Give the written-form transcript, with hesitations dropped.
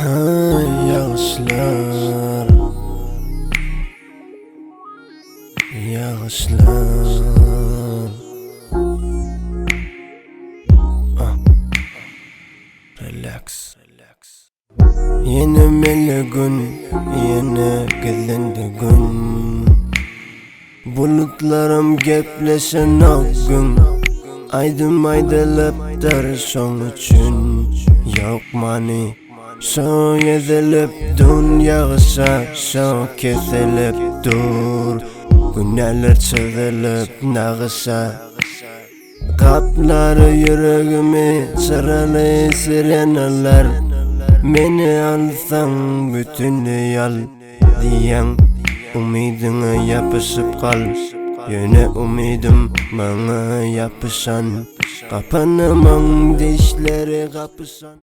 Yağışlar, yağışlar. Relax. Yeni mele gün, yeni gelindi gün. Bulutlarım gepleşen o gün. Aydım aydılıp son için. Yok mani so yedilip dünyası so kesilip dur. Günler çözülüp nağısa. Kapları yüreğimi sıralı sirenalar. Beni alsan bütün yal diyen umidine yapışıp kal. Yine umidim bana yapışan. Kapanamam dişleri kapışan.